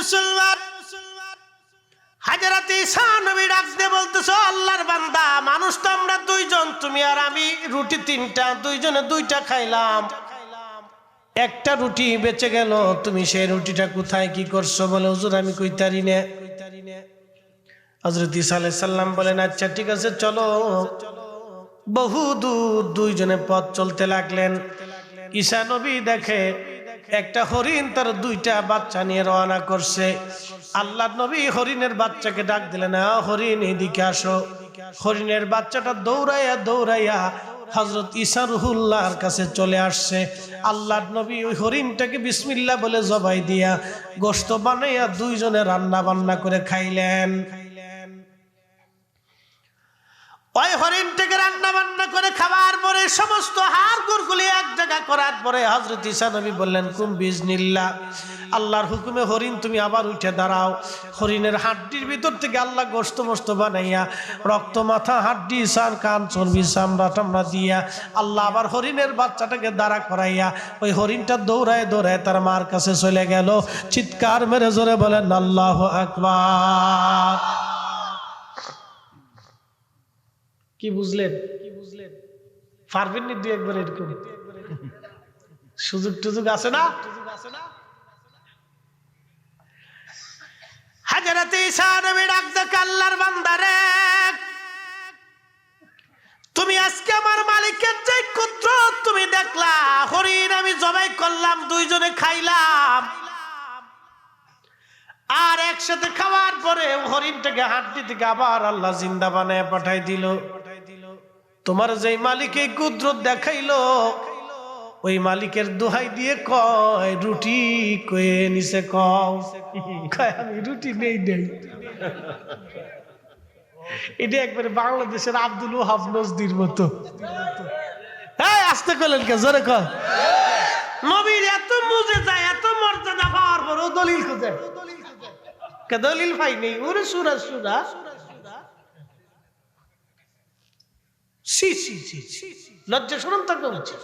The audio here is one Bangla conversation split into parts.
মুসলমান, হযরত ঈসা নবী ডাক দিয়ে বলতেছে, আল্লাহর বান্দা, মানুষ তো আমরা দুইজন, তুমি আর আমি, রুটি তিনটা, দুইজনে দুইটা খাইলাম, একটা রুটি বেঁচে গেল, তুমি সেই রুটিটা কোথায় কি করছো? বলে, হুজুর আমি কইতারি না। হযরত ঈসা আলাইহিস সালাম বলেন, আচ্ছা ঠিক আছে, চলো। বহু দূর দুইজনে পথ চলতে লাগলেন। ঈসা নবী দেখে একটা হরিণ তার দুইটা বাচ্চা নিয়ে রওনা করছে। আল্লাহর নবী হরিণের বাচ্চাকে ডাক দিলেন, হরিণ এদিকে আসো। হরিণের বাচ্চাটা দৌড়াইয়া দৌড়াইয়া হযরত ঈসা রুহুল্লাহর কাছে চলে আসছে। আল্লাহর নবী ওই হরিণটাকে বিসমিল্লাহ বলে জবাই দিয়া গোশত বানাইয়া দুইজনে রান্না বান্না করে খাইলেন। ওই হরিণটাকে রান্না বান্না করে খাবার পরে সমস্ত হাড় গুড়গুলি এক জায়গা করার পরে হযরত ঈসা নবী বললেন, কুম বিজনিল্লাহ, আল্লাহর হুকুমে হরিণ তুমি আবার উঠে দাঁড়াও। হরিণের হাড্ডির ভিতর থেকে আল্লাহ গোশত মোস্ত বানাইয়া রক্ত, মাথা, হাড্ডি, সান, কান, চর্বি, চামড়া টামড়া দিয়া আল্লাহ আবার হরিণের বাচ্চাটাকে দাঁড়া করাইয়া ওই হরিণটা দৌড়ায় দৌড়ায় তার মার কাছে চলে গেল। চিৎকার মেরে জোরে বলেন আল্লাহু আকবার। কি বুঝলেন? পারবেন নি দুই একবার এরকম? সুযোগ টুযোগ আছে না? হযরত ঈসা নবী ডাক দেন, আল্লাহর বান্দারে, তুমি আজকে আমার মালিকের যে কুদরত তুমি দেখলা, হরিণ আমি জবাই করলাম, দুইজনে খাইলাম, আর একসাথে খাওয়ার পরে হরিণটাকে হাড্ডি থেকে আবার আল্লাহ জিন্দা বানায় পাঠাই দিল। তোমার যেই মালিক এই কুদরত দেখাইলো, ওই মালিকের দোহাই দিয়ে কয়, রুটি কয়ে নিছে, কয় আমি রুটি নেই নেই। এটা একবারে বাংলাদেশের আব্দুল ওহাব নজদির মতো। হ্যাঁ, আসতে করলেন কে? জোরে কয়। নবীর এত মুজিজা, এত মর্যাদা পাওয়ার পর ও দলিল খুঁজে, দলিল পাই নেই। ওরে সুরা সুরা, লজ্জা শরম থাকা উচিত।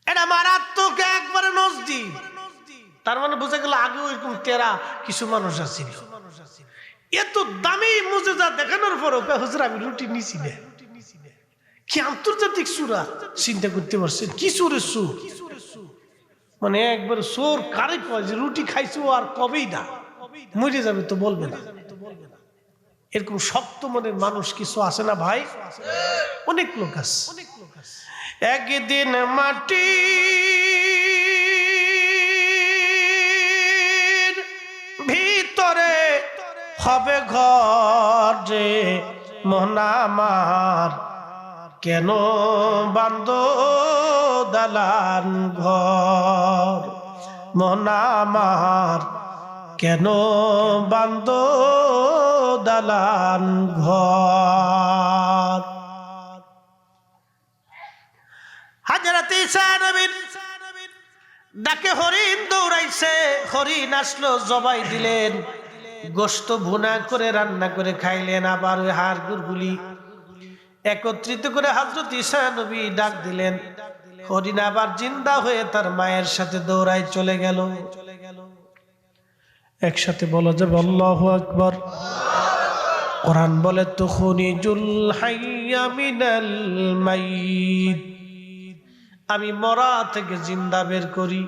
এটা মারাত্মক একবারে নজদি। তার মানে বোঝা গেল আগে ওইরকম তেরা কিছু মানুষ আছিল। এত দামি মুজিজা দেখানোর পরও হুজুর আমি রুটি নিছি না। কি আন্তর্জাতিক সুরা চিন্তা করতে পারছেন? কি সুরের সুর, মানে একবার সোর কারে কয় যে রুটি খাইছো আর কবেই না, মরে যাবে তো বলবে না। এরকম শক্ত মনের মানুষ কিছু আছে না ভাই? অনেক লোক আছে। একদিন মাটির ভিতরে হবে ঘর রে, মন আমার কেন বান্দ দালান ঘর, মন আমার কেন বান্দ দালান ঘর। হযরত ঈসা নবীর ডাকে হরিণ দৌড়াইছে, হরিণ আসলো, জবাই দিলেন, গোশত ভুনা করে রান্না করে খাইলেন, আবার ওই হাড় গুড়গুলি একত্রিত করে হযরত ঈসা নবী ডাক দিলেন। হরিণ আবার জিন্দা হয়ে তার মায়ের সাথে দৌড়ায় চলে গেল। একসাথে বলা যাবে আল্লাহু আকবার। কোরআন বলে, তুখরিজুল হাইয়া মিনাল মাইত, আমি মরা থেকে জিন্দা বের করি।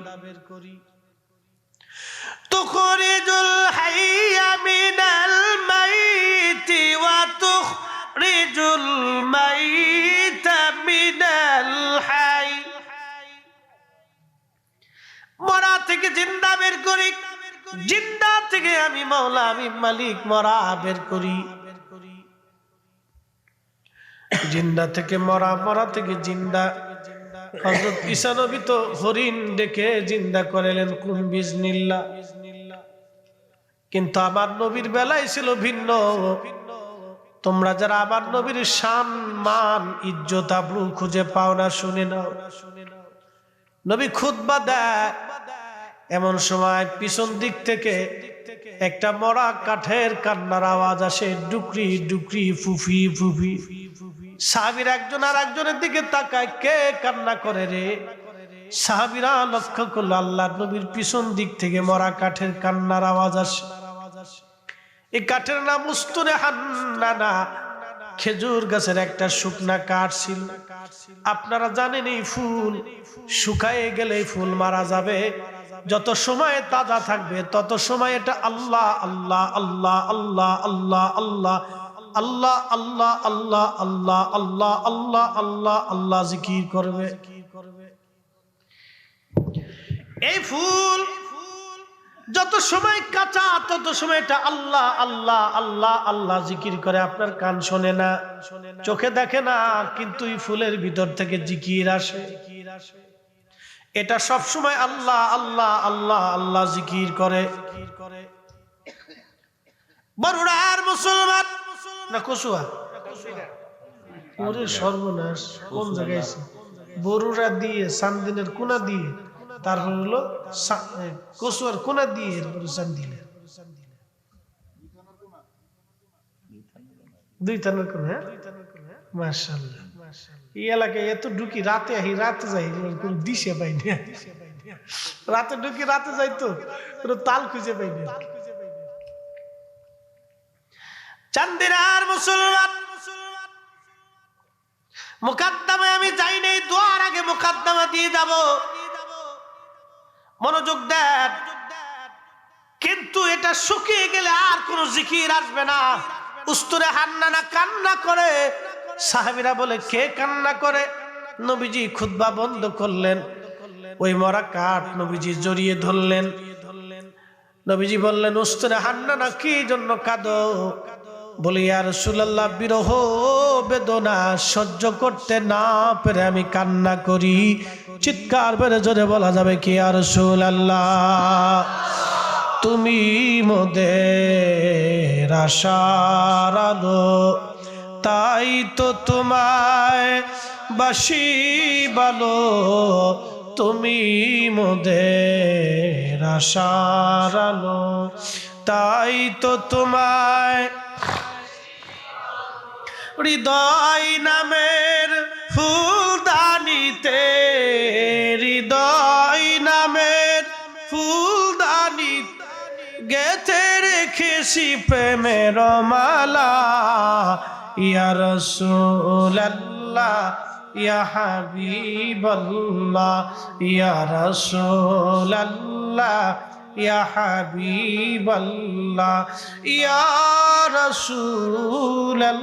তুখরিজুল হাইয়া মিনাল মাইতি ওয়া তুখরিজুল মাইতা মিনাল হাই, মরা থেকে জিন্দা বের করি, জিন্দা থেকে আমি মাওলা, আমি মালিক মরা বের করি। জিন্দা থেকে মরা, মরা থেকে জিন্দা। হযরত ঈসা নবী তো হরিণ ডেকে জিন্দা করালেন, কুম বিজনিল্লাহ। কিন্তু আমার নবীর বেলায় ছিল ভিন্ন। তোমরা যারা আমার নবীর শান, মান, ইজ্জত, আবরু খুঁজে পাও না, শুনে নাও। নবী খুতবা দেয়, এমন সময় পিছন দিক থেকে একটা মরা কাঠের কান্নার আওয়াজ আসে, ডুকরি ডুকরি, ফুফি ফুফি। সাহাবীর একজন আর একজনের দিকে তাকায়, কে কান্না করে রে? সাহাবীরা লক্ষ্য করলো আল্লাহর নবীর পিছন দিক থেকে মরা কাঠের কান্নার আওয়াজ আসে। এই কাঠের নাম উস্তুনে হান্নানা, খেজুর গাছের একটা শুকনা কাঠ ছিল। আপনারা জানেন এই ফুল শুকায়ে গেলে ফুল মারা যাবে, যত সময় তাজা থাকবে তত সময় এটা আল্লাহ আল্লাহ আল্লাহ আল্লাহ আল্লাহ আল্লাহ আল্লাহ আল্লাহ আল্লাহ আল্লাহ আল্লাহ আল্লাহ আল্লাহ আল্লাহ জিকির করবে। এই ফুল যত সময় কাঁচা তত সময় এটা আল্লাহ আল্লাহ আল্লাহ আল্লাহ জিকির করে। আপনার কান শোনে না, চোখে দেখে না, কিন্তু এই ফুলের ভিতর থেকে জিকির আসে। এটা সব সময় আল্লাহ আল্লাহ আল্লাহ আল্লাহ জিকির করে। বরুড়ার মুসলমান না কসুয়া, ওরে সর্বনাশ, কোন জায়গায় বরুড়া দিয়ে সান্দিনের কোনা দিয়ে, তারপর হলো কসুয়ার কোনা দিয়ে, এরপরে সান্দিনের দুই থানার কোনা। মাশাআল্লাহ, এই এলাকায় এত ঢুকি, রাতে আহি রাতে যাই, কোন দিশে পাই না। রাতে ঢুকি রাতে যাই তো কোনো তাল খুঁজে পাই না। চান্দিনার মুসলমান, মুকদ্দমে আমি যাই নাই, দোয়ার আগে মুকদ্দমা দিয়ে যাব, মনোযোগ দেন। কিন্তু এটা শুকিয়ে গেলে আর কোন জিকির আসবে না। উস্তুরে হান্নানা কান্না করে। সাহাবীরা বলে কে কান্না করে? নবীজি খুতবা বন্ধ করলেন, ওই মরা কাঠ নবীজি জড়িয়ে ধরলেন। নবীজি বললেন উস্তুরে হান্নানা কি জন্য কাঁদো? বলি ইয়া রাসূলুল্লাহ, বিরহ বেদনা সহ্য করতে না পেরে আমি কান্না করি। চিৎকার করে জোরে বলা যাবে কি ইয়া রাসূলুল্লাহ, তুমি মোদের আশার আলো, তাই তো তোমায় বাসি ভালো, তুমি মোদের আশার আলো, তাই তো তোমায় হৃদয় নামের ফুলদানিতে, হৃদয় নামের ফুলদানি গেথে রেখেছি প্রেমের মালা। ইয়া রাসূলুল্লাহ, ইয়া হাবিবাল্লাহ, ইয়া রাসূলুল্লাহ, ইয়া হাবিবাল্লাহ, ইয়া রাসূলুল্লাহ।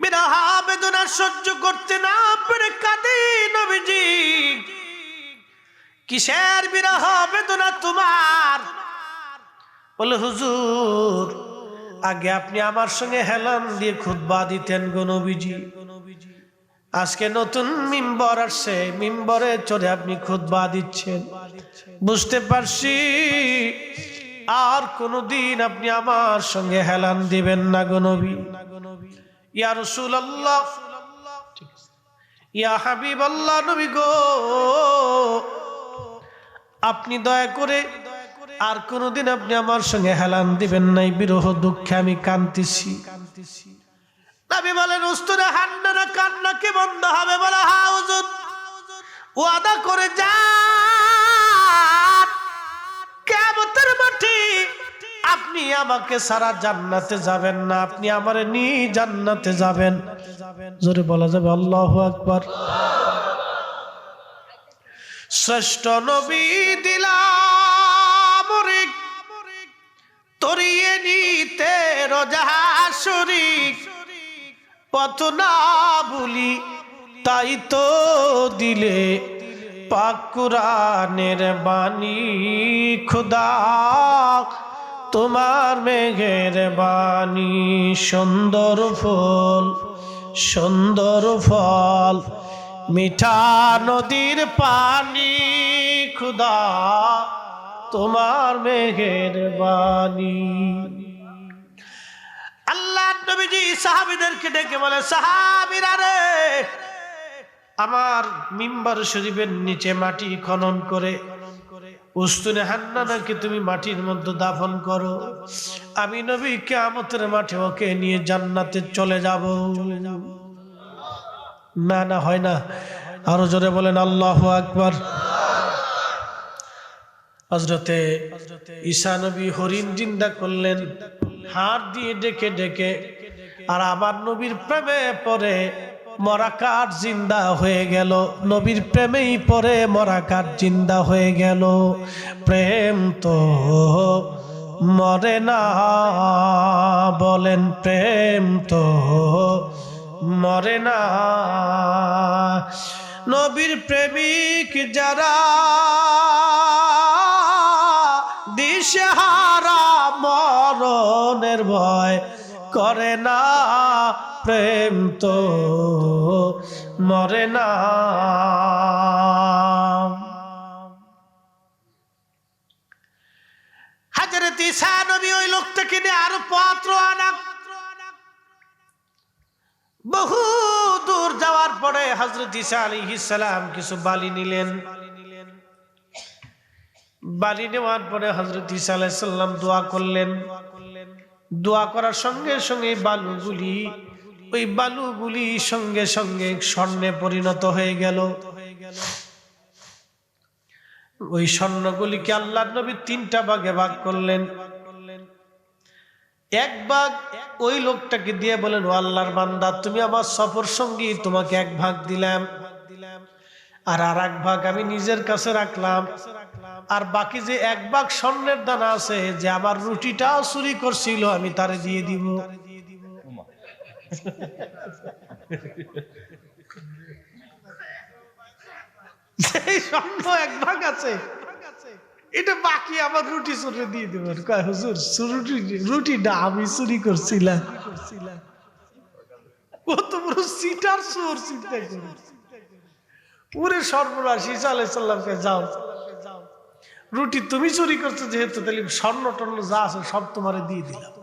বিরহ বেদনা সহ্য করতে না পেরে কাঁদে নবীজি। কিসের বিরহ বেদনা তোমার? বলে হুজুর, আগে আপনি আমার সঙ্গে হেলান দিয়ে খুতবা দিতেন গো নবীজি, আজকে নতুন মিম্বর আসছে, মিম্বরে চড়ে আপনি খুতবা দিচ্ছেন। বুঝতে পারছি আর কোনদিন আপনি আমার সঙ্গে হেলান দিবেন না গো নবী। ইয়া রাসূলুল্লাহ, ইয়া হাবিবাল্লাহ, নবী গো, আপনি দয়া করে আর কোনদিন আপনি আমার সঙ্গে হেলান দিবেন নাই, বিরহ দুঃখে আমি কাঁদতেছি। নবী বলেন উস্তুরে হান্নানা কান্না কি বন্ধ হবে? বলে হ্যাঁ হুজুর, ওয়াদা করে যান কিয়ামতের মাঠে আপনি আমাকে সারা জান্নাতে যাবেন না, আপনি আমারে নিয়ে জান্নাতে যাবেন। জোরে বলা যাবে আল্লাহু আকবার। শ্রেষ্ঠ নবী দিলাম তরিয়ে নিতে রোজা শরীক, পথ না ভুলি তাই তো দিলে পাক কুরআনের বাণী। খোদা তোমার মেঘের বাণী, সুন্দর ফুল সুন্দর ফল, মিঠা নদীর পানি, খোদা তোমার মেঘের বাণী। আল্লাহ নবীজি সাহাবীদেরকে ডেকে বলে, সাহাবীরা রে, আমার মিম্বার শরীফের নিচে মাটি খনন করে উস্তুনে হান্নানাকে তুমি মাটির মধ্যে দাফন করো, আমি নবী কিয়ামতের মাঠে ওকে নিয়ে জান্নাতে চলে যাব। না না হয় না, আরো জোরে বলেন আল্লাহু আকবার। হযরতে ঈসা নবী হরিণ জিন্দা করলেন হাত দিয়ে ডেকে ডেকে, আর আমার নবীর প্রেমে পড়ে মরা কাঠ জিন্দা হয়ে গেল। নবীর প্রেমেই পড়ে মরা কাঠ জিন্দা হয়ে গেল। প্রেম তো মরে না, বলেন প্রেম তো মরে না। নবীর প্রেমিক যারা দিশেহারা মরণের ভয় করে না, প্রেম তো মরে না। হযরত ঈসা নবী ওই লোকটাকে নিয়ে আরো পথ রওনা। বহু দূর যাওয়ার পরে হযরত ঈসা আলাইহিস সালাম কিছু বালি নিলেন। বালি নেওয়ার পরে হযরত ঈসা আলাইহিস সালাম দোয়া করলেন। দোয়া করার সঙ্গে সঙ্গে ওই বালুগুলি সঙ্গে সঙ্গে স্বর্ণে পরিণত হয়ে গেল। ওই স্বর্ণগুলিকে আল্লাহর নবী 3টা ভাগে ভাগ করলেন। এক ভাগ ওই লোকটাকে দিয়ে বলেন, ও আল্লাহর বান্দা, তুমি আমার সফর সঙ্গী, তোমাকে 1 ভাগ দিলাম, আর আরেক ভাগ আমি নিজের কাছে রাখলাম। আর বাকি যে 1 ভাগ স্বর্ণের দানা আছে, যে আমার রুটিটাও চুরি করছিল, আমি তারে দিয়ে দিব। স্বর্ণ 1 ভাগ আছে, এটা বাকি আমার রুটি চুরি দিয়ে দেবেন। কয় হুজুর, রুটিটা আমি চুরি করছিলাম। কত বড় সিটার চোর, চিন্তা করুন। পুরে সর্বনাশ। ঈসা আলাইহিস সালামকে, যাও, রুটি তুমি চুরি করছো যেহেতু, তাহলে স্বর্ণ টর্ণ যা আছে সব তোমারে দিয়ে দিলাম।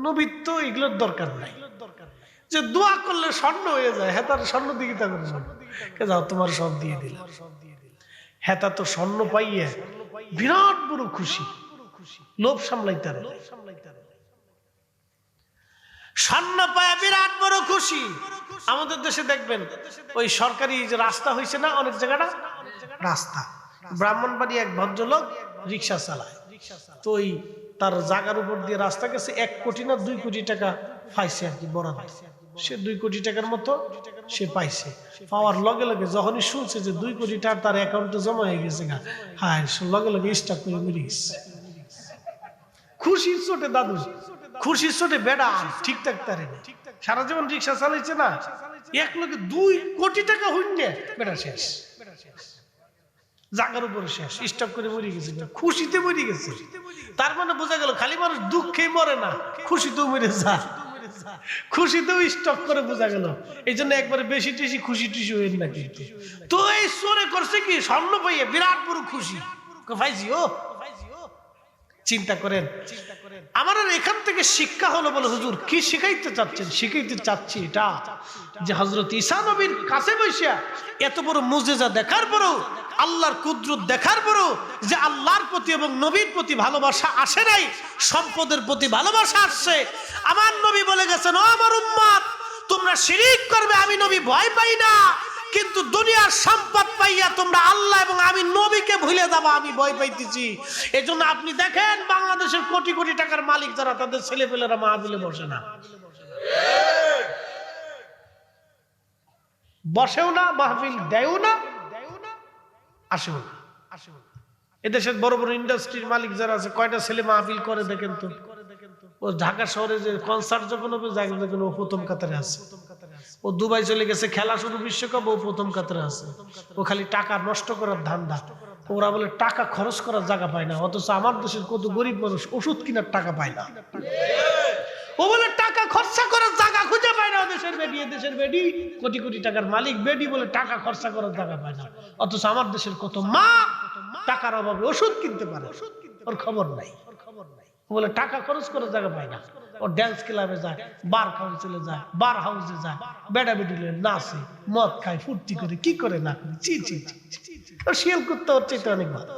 নবীর তো এগুলোর দরকার নাই, যে দোয়া করলে স্বর্ণ হয়ে যায়। হ্যাঁ, তার স্বর্ণ দিকে তা করবে, যাও তোমার সব দিয়ে দিলাম। হ্যাঁ, তা তো স্বর্ণ পাইয়ে বিরাট বড় খুশি, লোভ সামলাইতে পারে, স্বর্ণ পায় বিরাট বড় খুশি। আমাদের দেশে দেখবেন ওই সরকারি যে রাস্তা হয়েছে না, অনেক জায়গাটা রাস্তা, ব্রাহ্মণবাড়ি এক ভদ্রলোক রিক্সা চালায়, তো ওই তার জায়গার উপর দিয়ে রাস্তা গেছে, 1 কোটি না 2 কোটি টাকা পাইছে আর কি, বরাদ। সে 2 কোটি টাকার মতো সে পাইছে। পাওয়ার লগে লগে যখনই শুনছে যে 2 কোটি টাকা তার অ্যাকাউন্টে জমা হয়ে গেছে, হ্যাঁ, লগে লগে স্টাক করে মরে গেছে। খুশির চোটে দাদু, খুশির চোটে বেড়া ঠিক থাকতে, সারা জীবন রিক্সা চালাইছে না, 1 লগে 2 কোটি টাকা হইনে বেড়া শেষ, জাগার উপরে শেষ, স্টক করে মরে গেছে, খুশিতে মরে গেছে। তার মানে বোঝা গেল খালি মানুষ দুঃখে মরে না, খুশিতেও মরে যায়, খুশিতেও স্টক করে, বোঝা গেল। এই জন্য একবারে বেশি টেশি খুশি টুশি হইল না কিন্তু। তো এই চোরে করছে কি, স্বর্ণ পাইয়ে বিরাট বড় খুশি পাইছি। ও চিন্তা করেন, আমার এখান থেকে শিক্ষা হলো, বলে হুজুর কি শিখাইতে চাচ্ছেন? শিখাইতে চাচ্ছি এটা যে হযরত ঈসা নবীর কাছে বসিয়া এত বড় মুজিজা দেখার পরও, আল্লাহর কুদরত দেখার পরও, যে আল্লাহর প্রতি এবং নবীর প্রতি ভালোবাসা আসে নাই, সম্পদের প্রতি ভালোবাসা আসছে। আমার নবী বলে গেছেন, ও আমার উম্মত, তোমরা শিরিক করবে, আমি নবী ভয় পাই না, কিন্তু দুনিয়ার সম্পদ পাইয়া তোমরা আল্লাহ এবং আমি নবীকে ভুলে যাবা, আমি ভয় পাইতেছি। এজন্য আপনি দেখেন বাংলাদেশের কোটি কোটি টাকার মালিক যারা, তাদের ছেলেপেলেরা মাহফিলে বসে না, বসেও না, মাহফিল দেয়ও না, আসেও না। এদেশের বড় বড় ইন্ডাস্ট্রির মালিক যারা আছে, কয়টা ছেলে মাহফিল করে দেখেন তো। ও ঢাকা শহরে যে কনসার্ট যখন হবে, দেখেন ও প্রথম কাতারে আছে। ও দুবাই চলে গেছে, খেলা শুরু বিশ্বকাপ, ও প্রথম কাতারে আছে। ও খালি টাকা নষ্ট করার ধান্দা। ওরা বলে টাকা খরচ করার জায়গা পায় না, অথচ আমার দেশের কত গরিব মানুষ ওষুধ কেনার টাকা পায় না। ও বলে টাকা খরচা করার জায়গা খুঁজে পায় না। দেশের বেডি কোটি কোটি টাকার মালিক, বেডি বলে টাকা খরচা করার জায়গা পায় না, অথচ আমার দেশের কত মা টাকার অভাবে ওষুধ কিনতে পারে, ওর খবর নাই। বলে টাকা খরচ করার জায়গা পায় না। ও ড্যান্স ক্লাবে যায়, বার কাউন্সিলে যায়, বার হাউসে যায়, বেড়া বেডিলে নাচে, মদ খায়, ফুর্তি করে, কি করে না করে, চি চি শিয়াল করতে ওর চাইতে অনেক ভালো।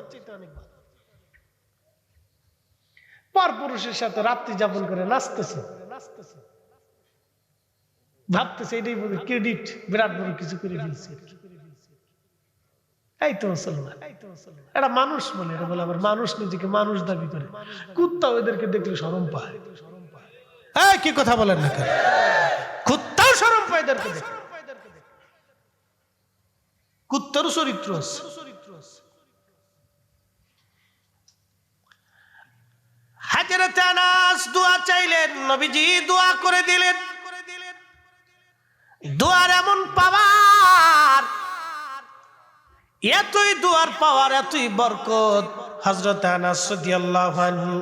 পর পুরুষের সাথে রাত্রি যাপন করে নাচতেছে, ভাবতেছে এটাই বলে ক্রেডিট, বিরাট বড় কিছু করে ফেলছে। এই তো মুসলমান, এটা মানুষ বলে, এটা বলে আবার মানুষ নিজেকে মানুষ দাবি করে। কুত্তা ওদেরকে দেখলে শরম পায়। এই কি কথা বলেন না কেন? কুত্তাও শরম পায় এদেরকে দেখে। কুত্তারও চরিত্র আছে। হযরত আনাস দোয়া চাইলেন, নবীজি দোয়া করে দিলেন। দোয়ার এমন পাওয়ার, এতই দোয়ার পাওয়ার, এতই বরকত। হযরত আনাস রাদিয়াল্লাহু আনহু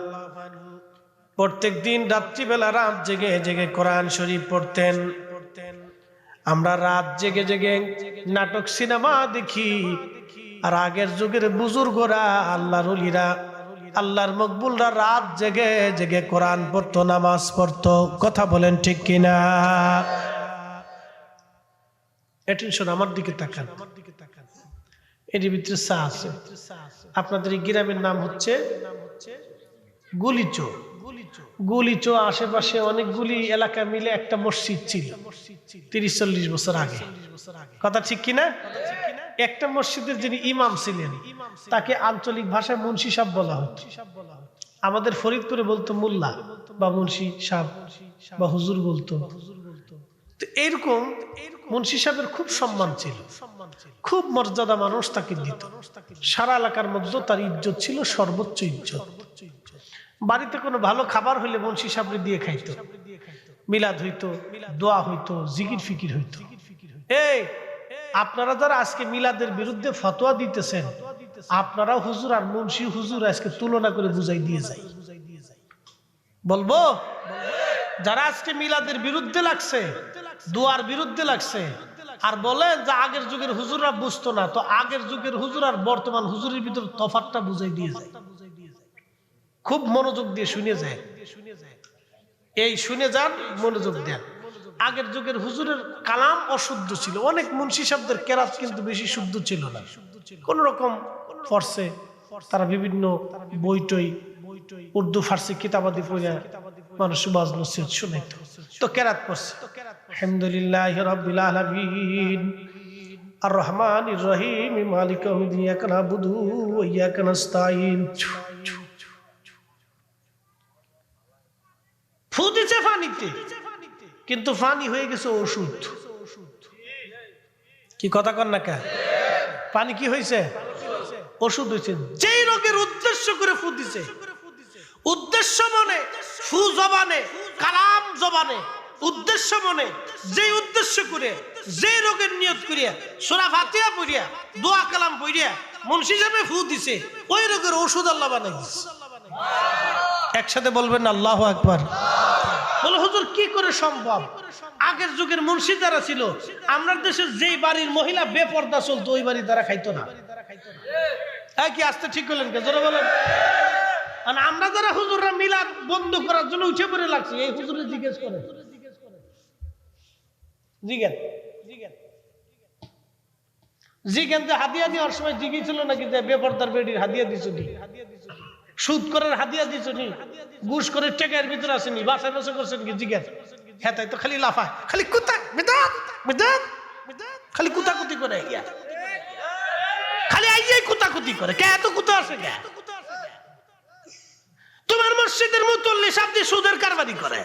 প্রত্যেক দিন রাত্রিবেলা রাত জেগে জেগে কোরআন শরীফ পড়তেন। আমরা রাত জেগে জেগে নাটক সিনেমা দেখি, আর আগের যুগের বুজুর্গরা, আল্লাহর ওলিরা, আল্লাহর মকবুলরা রাত জেগে জেগে কোরআন পড়তো, নামাজ পড়তো। কথা বলেন ঠিক কিনা? অ্যাটেনশন, আমার দিকে তাকান। এর ভিতরে চা আছে। আপনাদের এই গ্রামের নাম হচ্ছে গুলিচো। গুলিচো আশেপাশে অনেকগুলি এলাকা মিলে একটা মসজিদ ছিল 30-40 বছর আগে। কথা ঠিক কিনা? একটা মসজিদের যিনি ইমাম ছিলেন তাকে আঞ্চলিক ভাষায় মুন্সি সাহেব বলা হতো। আমাদের ফরিদপুরে বলতো মোল্লা বা মুন্সি সাহেব বা হুজুর বলতো। তো এরকম মুন্সি সাহেবের খুব সম্মান ছিল, খুব মর্যাদা মানুষ তাকে দিত। সারা এলাকার মধ্যে তার ইজ্জত ছিল সর্বোচ্চ ইজ্জত। বাড়িতে কোনো ভালো খাবার হইলে মুন্সি সাহেব দিয়ে খাইতো। মিলাদ হইতো, দোয়া হইতো, জিকির ফিকির হইতো। এই আপনারা যারা আজকে মিলাদের বিরুদ্ধে ফতোয়া দিতেছেন, আপনারা হুজুর আর মুন্সি হুজুর আজকে তুলনা করে বুঝাই দিয়ে যায়। বলবো, যারা আজকে মিলাদের বিরুদ্ধে লাগছে, দোয়ার বিরুদ্ধে লাগছে, আর বলেন যে আগের যুগের হুজুররা বুঝতো না, তো আগের যুগের হুজুর আর বর্তমান হুজুরের ভিতর তফাৎটা বুঝাই দিয়ে যায়। খুব মনোযোগ দিয়ে শুনে যায়, এই শুনে যান, মনোযোগ দেন। আগের যুগের হুজুরের কালাম অশুদ্ধ ছিল, অনেক মুন্সি শব্দের কেরাত কিন্তু বেশি শুদ্ধ ছিল না। কোন রকম পড়ছে তারা, বিভিন্ন বইটই উর্দু ফার্সি কিতাবাদি পড়িয়া মানুষ ওয়াজ নসিহত শুনাইতো, তো কেরাত পড়ছে। আলহামদুলিল্লাহি রাব্বিল আলামিন আর রহমানির রহিম মালিক ইয়াউমিদ্দিন ইয়াকা নাবুদু ওয়া ইয়াকা নাস্তাইন। ফু দিছে পানিতে, কিন্তু পানি হয়ে গেছে ওষুধ। কি কথা কন না কে? পানি কি হয়েছে? ওষুধ হয়েছে। যেই রোগের উদ্দেশ্য করে ফু দিছে, উদ্দেশ্য মনে, ফু জবানে, কালাম জবানে, উদ্দেশ্য মনে, যে উদ্দেশ্য করে, যে রোগের নিয়ত করিয়া সূরা ফাতিহা পড়িয়া দোয়া কালাম পড়িয়া মুন্সি সাহেব ফু দিছে, ওই রোগের ওষুধ আল্লাহ বানাই দিছে। একসাথে বলবেন আল্লাহু আকবার। বলে হুজুর কি করে সম্ভব? আগের যুগের মুন্সি যারা ছিল, আমরা দেশের যেই বাড়ির মহিলা বেপর্দা চলতো, ওই বাড়ি তারা খাইতো না। কি আসতে ঠিক করলেন কে? জোরে বলেন। আর আমরা যারা হুজুররা মিলাদ বন্ধ করার জন্য উঠে পড়ে লাগছে, এই হুজুরে জিজ্ঞেস করে, জিজ্ঞেন যে হাদিয়া দেওয়ার সময় জিজ্ঞেস ছিল নাকি যে বেপর্দার বেডির হাদিয়া দিছ নি, সুদ করার হাদিয়া দিছ নি, ঘুষ করে টেকার ভিতরে আসেনি, বাসায় বসে করছেন কি? জিজ্ঞেস। হ্যাঁ, তাই তো খালি লাফায়, খালি কুতা মিদাত মিদাত মিদাত, খালি কুতাকুতি করে, খালি আইয়াই কুতাকুতি করে। কে এত কুতা আসে কে? তোমার মসজিদের মুতল্লি সাহেব দিয়ে সুদের কারবারি করে,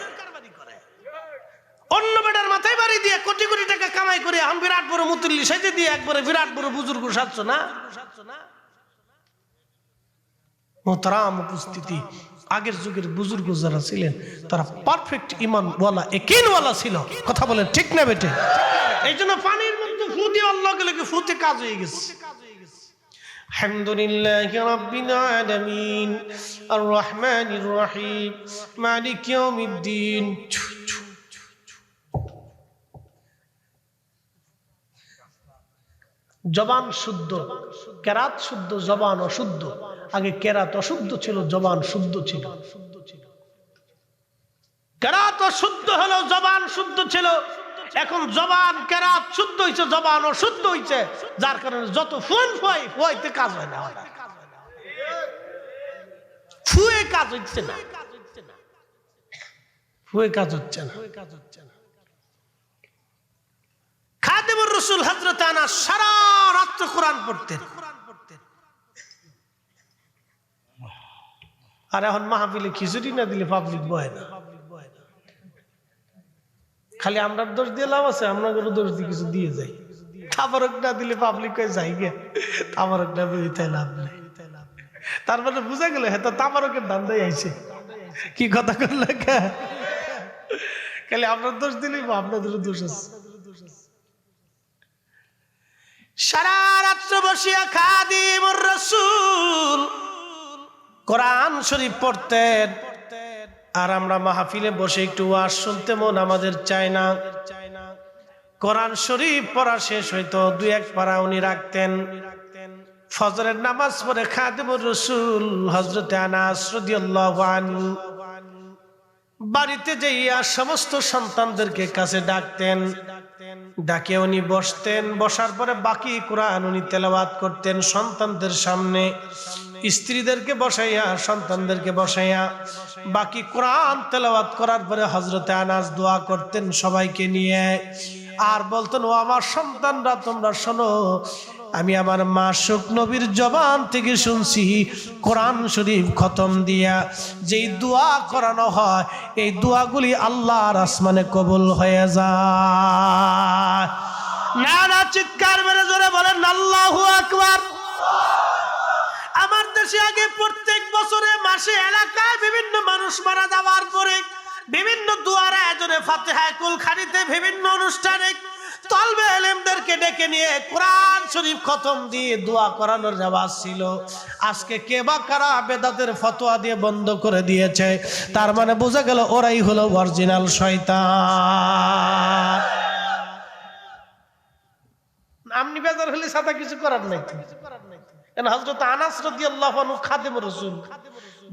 অন্য বেটার মাথায় বাড়ি দিয়ে কোটি কোটি টাকা কামাই করে এখন বিরাট বড় মুতল্লি সেজে দিয়ে একবারে বিরাট বড় বুজুর্গ সাজছো না? মোহতারাম উপস্থিতি, আগের যুগের বুজুর্গ যারা ছিলেন তারা পারফেক্ট ঈমানওয়ালা, ইয়াকিনওয়ালা ছিল। কথা বলেন ঠিক না বেটে? এই জন্য পানির মধ্যে ফু দিয়ে আল্লাহ গেলে ফুতে কাজ হয়ে গেছে। আলহামদুলিল্লাহি রাব্বিল আলামিন আর রহমানির রহিম মালিক ইয়াউমিদ্দিন। জবান শুদ্ধ, কেরাত শুদ্ধ, জবান অশুদ্ধ। আগে কেরাত অশুদ্ধ ছিল, জবান শুদ্ধ ছিল। কেরাত অশুদ্ধ হলো, জবান শুদ্ধ ছিল। এখন জবান কেরাত শুদ্ধ হয়েছে, জবান অশুদ্ধ হয়েছে, যার কারণে যত ফুন ফুয়াইতে কাজ হয় না, ফুয়ে কাজ হচ্ছে না, ফুয়ে কাজ হচ্ছে না। রসুল হযরত আনাস সারা রাত কোরআন পড়তেন। আর এখন মাহফিলে খিচুড়ি না দিলে পাবলিক বয় না। খালি আমরা দোষ দিয়ে লাভ আছে, আমরা দোষ দিয়ে কিছু দিয়ে যাই। তাবারক না দিলে পাবলিক কয়ে যাই গে, তাবারক না দিতে লাভ নেই। তার মানে বুঝা গেল হ্যাঁ, তাবারকের ধান্দাই আইছে। কি কথা করলে খালি আমরা দোষ দিলেই আপনাদের দোষ আছে। সারা রাত্র বসিয়া খাদিমুর রাসূল কোরআন শরীফ পড়তেন। আর আমরা মাহফিলে বসে একটু ওয়াজ শুনতে মন আমাদের চায় না। কোরআন শরীফ পড়া শেষ হইতো, দুই এক পারা উনি রাখতেন। ফজরের নামাজ পড়ে খাদিমুর রাসূল হযরত আনাস রাদিয়াল্লাহু আনহু বাড়িতে যাইয়া সমস্ত সন্তানদেরকে কাছে ডাকতেন। ডাকে উনি বসতেন, বসার পরে বাকি কোরআন উনি তেলাওয়াত করতেন সন্তানদের সামনে। স্ত্রীদেরকে বসাইয়া, সন্তানদেরকে বসাইয়া বাকি কোরআন তেলাওয়াত করার পরে হযরত আনাস দোয়া করতেন সবাইকে নিয়ে। আর বলতেন, ও আমার সন্তানরা তোমরা শোনো, আমি আমার মাসুক নবীর জবান থেকে শুনছি কোরআন শরীফ খতম দিয়া যেই দোয়া করানো হয়, এই দোয়াগুলি আল্লাহর আসমানে কবুল হয়ে যায়। নানা চিৎকার মেরে জোরে বলেন আল্লাহু আকবার। আমার দেশে আগে প্রত্যেক বছরে মাসে এলাকায় বিভিন্ন মানুষ মারা যাওয়ার পরে বিভিন্ন দুয়ার আয়োজনে ফাতিহা কুলখানিতে বিভিন্ন অনুষ্ঠানে তলবে ইলমদেরকে ডেকে নিয়ে কোরআন শরীফ খতম দিয়ে দোয়া করানোর রেওয়াজ ছিল। আজকে কে বা কারা বেদাতের ফতোয়া দিয়ে বন্ধ করে দিয়েছে। তার মানে বোঝা গেল ওরাই হলো অরিজিনাল শয়তান। আপনি বেজার হলে সাথে কিছু করার নাই। হযরত আনাস রাদিয়াল্লাহু আনহু খাদিমুর রাসূল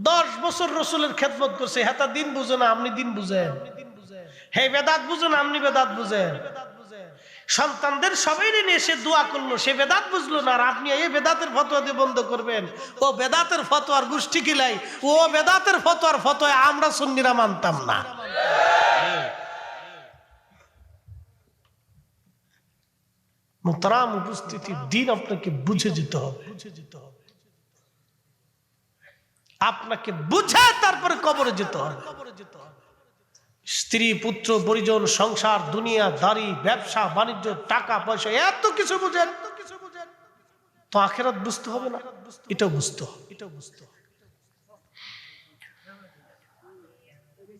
10 বছর রাসূলের খেদমত করছে। হেতা দিন বুঝে না, আপনি দিন বুঝেন। হে বেদাত বুঝুন, আপনি বেদাত বুঝেন। সন্তানদের সবাই নিয়ে সে দোয়া করলো, সে বেদাত বুঝলো না, আর আপনি এই বেদাতের ফতোয়া দিয়ে বন্ধ করবেন। ও বেদাতের ফতোয়ার গোষ্ঠী কিলাই, ও বেদাতের ফতোয়ার ফতোয়া আমরা সুন্নিরা মানতাম না। মুহতারাম উপস্থিতি, দিন আপনাকে বুঝে যেতে হবে। আপনাকে বুঝে তারপরে কবরে যেতে হবে। স্ত্রী, পুত্র, পরিজন, সংসার, দুনিয়া দারি, ব্যবসা বাণিজ্য, টাকা পয়সা, এত কিছু বুঝেন তো আখিরাত বুঝতে হবে না? এটাও বুঝতে হবে।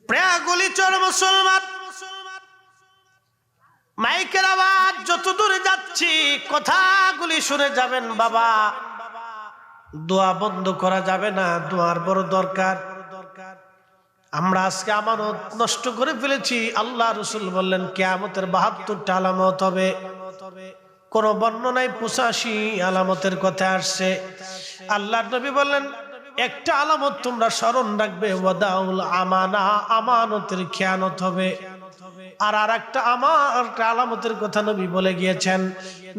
প্রিয়গুলি চোর মুসলমান, মাইকের আওয়াজ যত দূরে যাচ্ছি কথাগুলি শুনে যাবেন। বাবা, দোয়া বন্ধ করা যাবে না, দোয়ার বড় দরকার। আমরা আজকে আমানত নষ্ট করে ফেলেছি। আল্লাহ রাসূল বললেন কিয়ামতের 72টা আলামত হবে। কোন বর্ণনায় 85 আলামতের কথা আসছে। আল্লাহর নবী বললেন একটা আলামত তোমরা স্মরণ রাখবে, ওয়াদাউল আমানা, আমানতের খেয়ানত হবে। আর আরেকটা আলামতের কথা নবী বলে গিয়েছেন,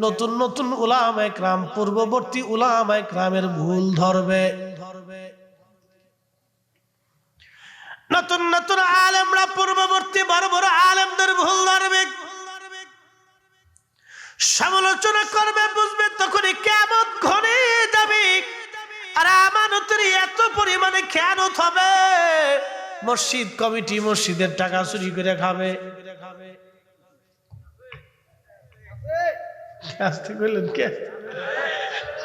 নতুন নতুন উলামায়ে কেরাম পূর্ববর্তী উলামায়ে কেরামের ভুল ধরবে। নতুন নতুন আলেমরা পূর্ববর্তী বড় বড় আলেমদের ভুল ধরবে, সমালোচনা করবে, বুঝবে তখনই কিয়ামত ঘনিয়ে যাবে। আর আমানতের এত পরিমাণে খেয়ানত হবে, মসজিদ কমিটি মসজিদের টাকা চুরি করে খাবে। আসতে বললেন কে?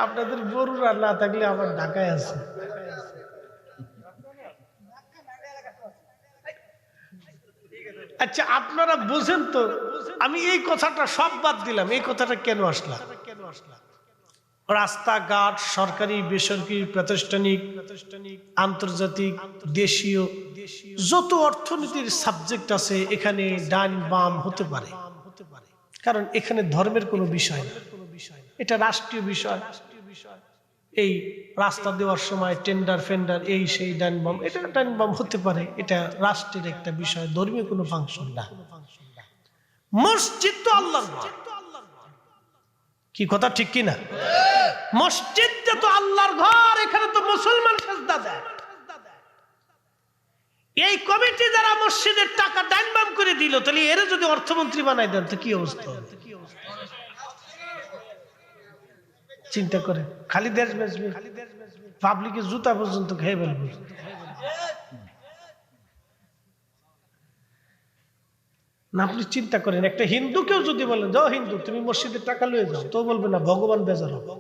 আপনাদের বড়ুরা না থাকলে আমার ঢাকায় আছে। আচ্ছা, আপনারা বুঝেন তো আমি এই কথাটা সব বাদ দিলাম, এই কথাটা কেন আসলাম? রাস্তাঘাট, সরকারি বেসরকারি প্রাতিষ্ঠানিক আন্তর্জাতিক দেশীয় যত অর্থনীতির সাবজেক্ট আছে, এখানে ডান বাম হতে পারে, কারণ এখানে ধর্মের কোনো বিষয় না, এটা রাষ্ট্রীয় বিষয়। এই রাস্তা দেওয়ার সময় টেন্ডার ফেন্ডার এই সেই ডান বাম, এটা ডান বাম হতে পারে, এটা রাষ্ট্রের একটা বিষয়, ধর্মীয় কোনো ফাংশন না। মসজিদ তো আল্লাহর ঘর, কি কথা ঠিক কি না? মসজিদটা তো আল্লাহর ঘর, এখানে তো মুসলমান সেজদা দেয়। এই কমিটি যারা মসজিদের টাকা ডান বাম করে দিল, তাহলে এর যদি অর্থমন্ত্রী বানাই দেন তো কি অবস্থা হবে? চিন্তা করে খালি দেশ বেচবে, পাবলিকের জুতা পর্যন্ত খেয়ে ফেলবে। না, আপনি চিন্তা করেন, একটা হিন্দুকেও যদি বলেন যাও হিন্দু তুমি মসজিদের টাকা লয়ে যাও, তো বলবে না ভগবান বেজার হবে।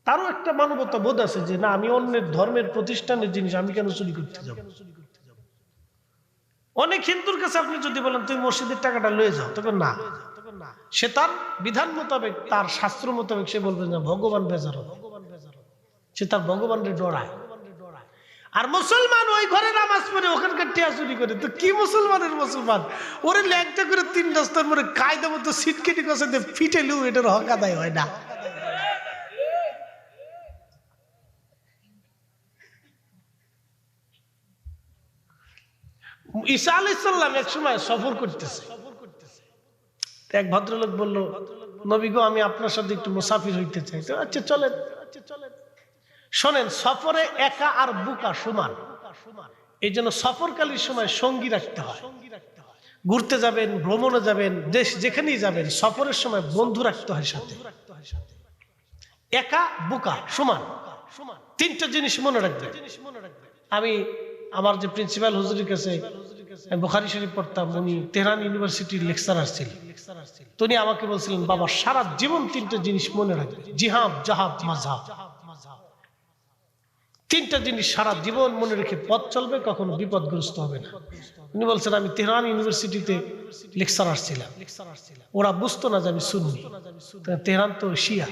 তারও একটা মানবতা বোধ আছে যে না, আমি অন্যের ধর্মের প্রতিষ্ঠানের জিনিস আমি কেন চুরি করতে যাব। অনেক হিন্দুর কাছে আপনি যদি বলেন তুমি মসজিদের টাকাটা লয়ে যাও, তবে না, সে তার বিধান মোতাবেক তার শাস্ত্র মোতাবেক সে বলবে না ভগবান বেজার হবে, সে তার ভগবানের ডরায়। আর মুসলমান ওই ঘরে নামাজ পড়ে ওখানকার টিয়া চুরি করে, তো কি মুসলমানের মুসলমান, ওরে ল্যাংটা করে 3 রাস্তার মধ্যে কায়দা মতো সিটকেটি কষে ফিটেলেও এটার হক আদায় হয় না। ঈসা আলাইহিস সালাম এক সময় সফর করতেছে, এক ভদ্রলোক বলল নবী গো আমি আপনার সাথে একটু মুসাফির হইতে চাই। তো আচ্ছা চলেন। শোনেন, সফরে একা আর বুকা সমান, এই জন্য সফরকালীর সময় সঙ্গী রাখতে হয়। ঘুরতে যাবেন, ভ্রমণে যাবেন, দেশ যেখানেই যাবেন, সফরের সময় বন্ধু রাখতে হয় সাথে। একা বুকা সমান, 3টা জিনিস মনে রাখবেন। আমি আমার যে প্রিন্সিপাল হুজুরের কাছে বুখারী শরীফ পড়তাম, উনি তেহরান ইউনিভার্সিটির লেকচারার ছিলেন। তিনি আমাকে বলছিলেন বাবা সারা জীবন 3টা জিনিস মনে রাখবে, জিহাদ জাহাদ মাযহাব। 3টা জিনিস সারা জীবন মনে রেখে পথ চলবে, কখনো বিপদগ্রস্ত হবে না। উনি বলছেন আমি তেহরান ইউনিভার্সিটিতে লেকচারার ছিলাম, ওরা বুঝতো না যে আমি সুন্নি, তেহরান তো শিয়া,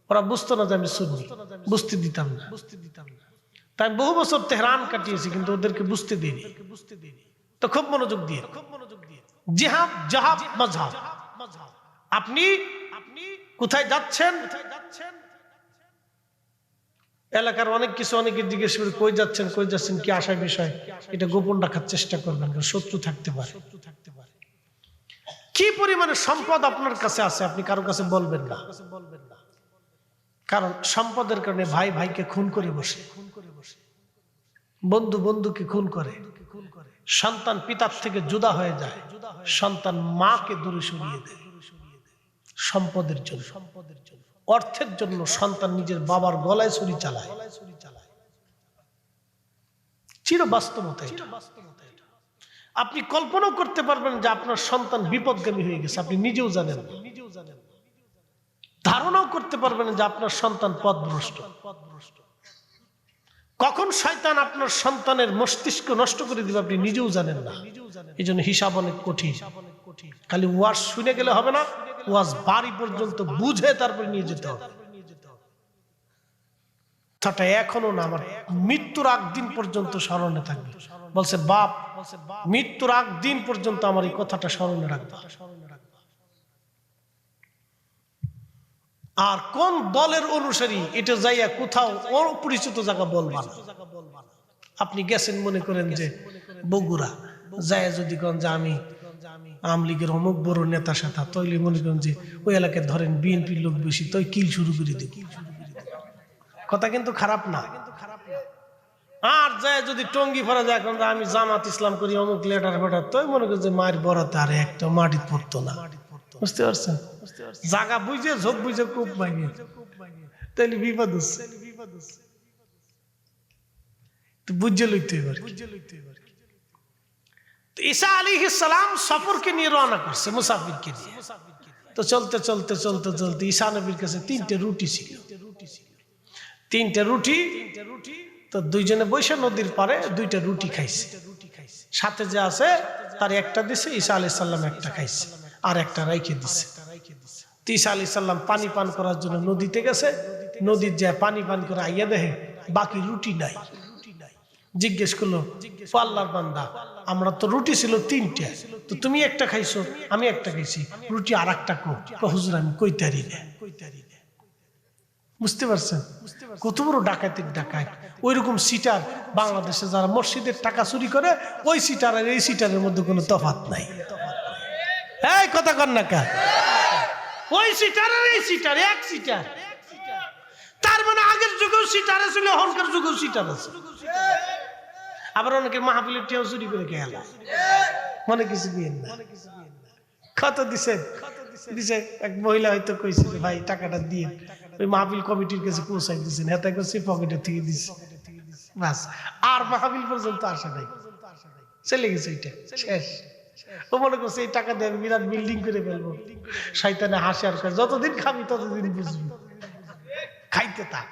ওরা বুঝতো না যে আমি সুন্নি, বুঝতে দিতাম না। তাই বহু বছর তেহরান কাটিয়েছি, কিন্তু ওদেরকে বুঝতে দিইনি। তো খুব মনোযোগ দিয়ে, জিহাদ জাহাদ মাযহাব। আপনি কোথায় যাচ্ছেন, এলাকার অনেক কিছু অনেকে জিজ্ঞেস করে কই যাচ্ছেন কি আশার বিষয়, এটা গোপন রাখার চেষ্টা করবেন, শত্রু থাকতে পারে। কি পরিমাণে সম্পদ আপনার কাছে আছে আপনি কারো কাছে বলবেন না, কারণ সম্পদের কারণে ভাই ভাইকে খুন করে বসে, বন্ধু বন্ধুকে খুন করে, সন্তান পিতার থেকে জুদা হয়ে যায়, সন্তান মাকে দূরে সরিয়ে দেয় সম্পদের জন্য। অর্থের জন্য সন্তান নিজের বাবার গলায় ছুরি চালায়, চির বাস্তবতা। আপনি কল্পনাও করতে পারবেন যে আপনার সন্তান বিপদগামী হয়ে গেছে, আপনি নিজেও জানেন, ধারণাও করতে পারবেন যে আপনার সন্তান পথভ্রষ্ট। কখন শয়তান আপনার সন্তানের মস্তিষ্ক নষ্ট করে দিবে আপনি নিজেও জানেন না। এই জন্য হিসাব অনেক কঠিন। খালি ওয়াজ শুনে গেলে হবে না, ওয়াজ বাড়ি পর্যন্ত বুঝে তারপরে নিয়ে যেতে হবে। কথাটা এখনো না, আমার মৃত্যুর আগ দিন পর্যন্ত স্মরণে থাকবে। বলছে বাপ মৃত্যুর আগ দিন পর্যন্ত আমার এই কথাটা স্মরণে রাখবে। আর কোন দলের অনুসারী এটা যাইয়া কোথাও অপরিচিত জায়গা বলবা না। আপনি গেছেন মনে করেন যে বগুড়া, যায় যদি কোন যে আমি আওয়ামী লীগের অমুক বড় নেতা সেতা, তৈলে মনে করেন যে ওই এলাকায় ধরেন বিএনপির লোক বেশি, তৈ কিল শুরু করে দেব। কথা কিন্তু খারাপ না। আর যায় যদি টঙ্গি ফেরা যায় এখন আমি জামাত ইসলাম করি অমুক লেটার ফেটার, তো মনে করেন যে মায়ের বড়াতে আর একটা মাটি পড়তো না। বুঝতে পারছেন? জায়গা বুঝে ঝোপ বুঝে কূপ ভাঙে, তাহলে বিপদ হচ্ছে। বুঝে লইতে এবার ঈসা আলাইহিস সালাম সফরকে নিয়ে রওনা করছে মুসাফিরকে নিয়ে। তো চলতে চলতে চলতে চলতে ঈসা নবীর কাছে 3টে রুটি ছিল। 3টে রুটি, তো দুইজনে বসে নদীর পারে 2টা রুটি খাইছে। সাথে যে আছে তার একটা দিছে, ঈসা আলাইহিস সালাম একটা খাইছে, আর একটা রাইখে দিছে। ঈসা আলাইহিস সালাম পানি পান করার জন্য নদীতে গেছে, নদীর যায় পানি পান করে আইয়া দেখে বাকি রুটি নাই। জিজ্ঞেস করলো আল্লাহর বান্দা আমরা তো রুটি ছিল 3টে, তো তুমি একটা খাইছো আমি একটা খাইছি, রুটি আর একটা হুজুর আমি কইতারি না। বুঝতে পারছেন কত বড় ডাকাতির ডাকাত? ওইরকম সিটার বাংলাদেশে যারা মসজিদের টাকা চুরি করে, ওই সিটার আর এই সিটারের মধ্যে কোনো তফাৎ নাই। এই কথা কর না কা, ওই সিটার আর এই সিটার এক সিটার। তার মানে আগের যুগেও সিটার ছিল, এখনকার যুগেও সিটার আছে। আবার অনেকে মাহফিলের টিয়াও চুরি করে খেলা, মনে কিছু দিয়েন না। কত দিছেন? দিছে এক মহিলা হয়তো কইছে যে ভাই টাকাটা দিয়ে ওই মাহফিল কমিটির কাছে পৌঁছাই দিয়েছেন হেতা করছে পকেটে থেকে দিছে বাস আর মাহফিল পর্যন্ত আসে নাই চলে গেছে ওইটা শেষ ও মনে করছে এই টাকা দিয়ে আমি বিরাট বিল্ডিং করে ফেলবো শয়তানে হাসি আর যতদিন খাবি ততদিন বুঝবি খাইতে থাক